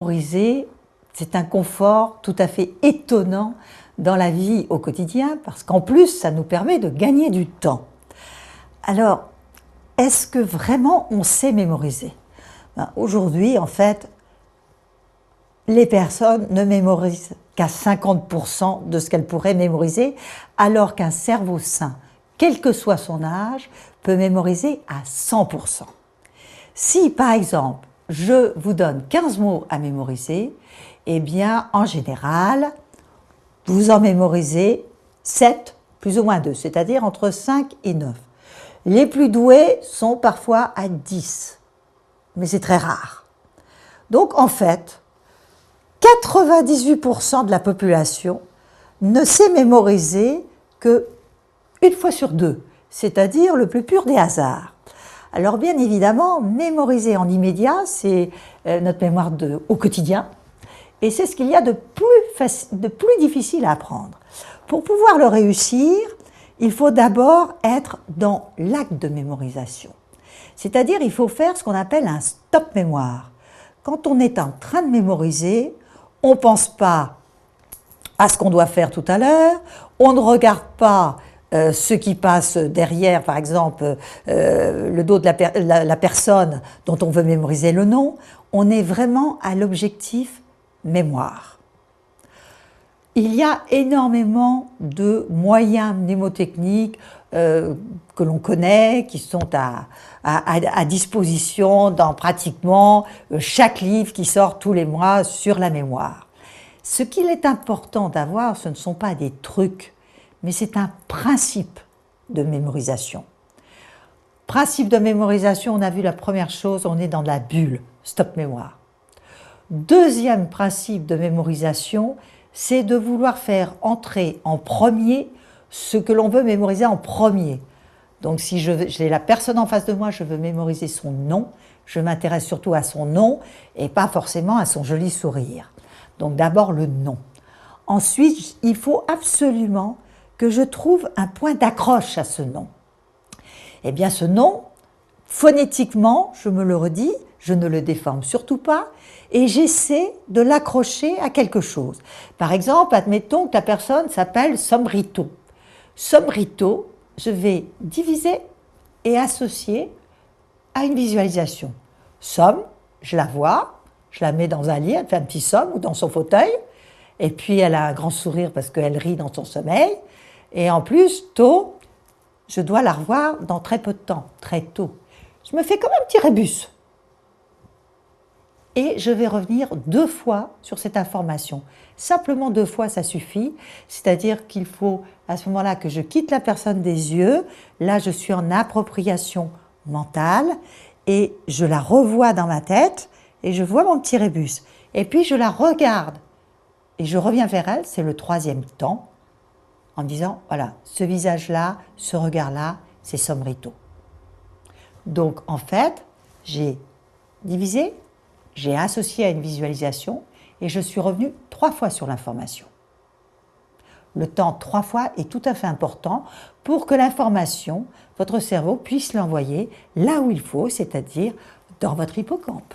Mémoriser, c'est un confort tout à fait étonnant dans la vie au quotidien parce qu'en plus, ça nous permet de gagner du temps. Alors, est-ce que vraiment on sait mémoriser? Aujourd'hui, en fait, les personnes ne mémorisent qu'à 50% de ce qu'elles pourraient mémoriser, alors qu'un cerveau sain, quel que soit son âge, peut mémoriser à 100%. Si, par exemple, je vous donne 15 mots à mémoriser, eh bien, en général, vous en mémorisez 7, plus ou moins 2, c'est-à-dire entre 5 et 9. Les plus doués sont parfois à 10, mais c'est très rare. Donc, en fait, 98% de la population ne sait mémoriser que une fois sur deux, c'est-à-dire le plus pur des hasards. Alors bien évidemment, mémoriser en immédiat, c'est notre mémoire au quotidien, et c'est ce qu'il y a de plus difficile à apprendre. Pour pouvoir le réussir, il faut d'abord être dans l'acte de mémorisation. C'est-à-dire, il faut faire ce qu'on appelle un stop mémoire. Quand on est en train de mémoriser, on ne pense pas à ce qu'on doit faire tout à l'heure, on ne regarde pas ce qui passe derrière, par exemple, le dos de la personne dont on veut mémoriser le nom. On est vraiment à l'objectif mémoire. Il y a énormément de moyens mnémotechniques que l'on connaît, qui sont à disposition dans pratiquement chaque livre qui sort tous les mois sur la mémoire. Ce qu'il est important d'avoir, ce ne sont pas des trucs, mais c'est un principe de mémorisation. Principe de mémorisation, on a vu la première chose, on est dans la bulle, stop mémoire. Deuxième principe de mémorisation, c'est de vouloir faire entrer en premier ce que l'on veut mémoriser en premier. Donc si j'ai la personne en face de moi, je veux mémoriser son nom, je m'intéresse surtout à son nom et pas forcément à son joli sourire. Donc d'abord le nom. Ensuite, il faut absolument que je trouve un point d'accroche à ce nom. Eh bien ce nom, phonétiquement, je me le redis, je ne le déforme surtout pas, et j'essaie de l'accrocher à quelque chose. Par exemple, admettons que la personne s'appelle Sombrito. Sombrito, je vais diviser et associer à une visualisation. Somme, je la vois, je la mets dans un lit, elle fait un petit somme ou dans son fauteuil, et puis elle a un grand sourire parce qu'elle rit dans son sommeil, et en plus, tôt, je dois la revoir dans très peu de temps, très tôt. Je me fais comme un petit rébus. Et je vais revenir 2 fois sur cette information. Simplement 2 fois, ça suffit. C'est-à-dire qu'il faut, à ce moment-là, que je quitte la personne des yeux. Là, je suis en appropriation mentale et je la revois dans ma tête et je vois mon petit rébus. Et puis, je la regarde et je reviens vers elle, c'est le 3e temps, en me disant, voilà, ce visage-là, ce regard-là, c'est Sombrito. Donc, en fait, j'ai divisé, j'ai associé à une visualisation et je suis revenue 3 fois sur l'information. Le temps 3 fois est tout à fait important pour que l'information, votre cerveau puisse l'envoyer là où il faut, c'est-à-dire dans votre hippocampe.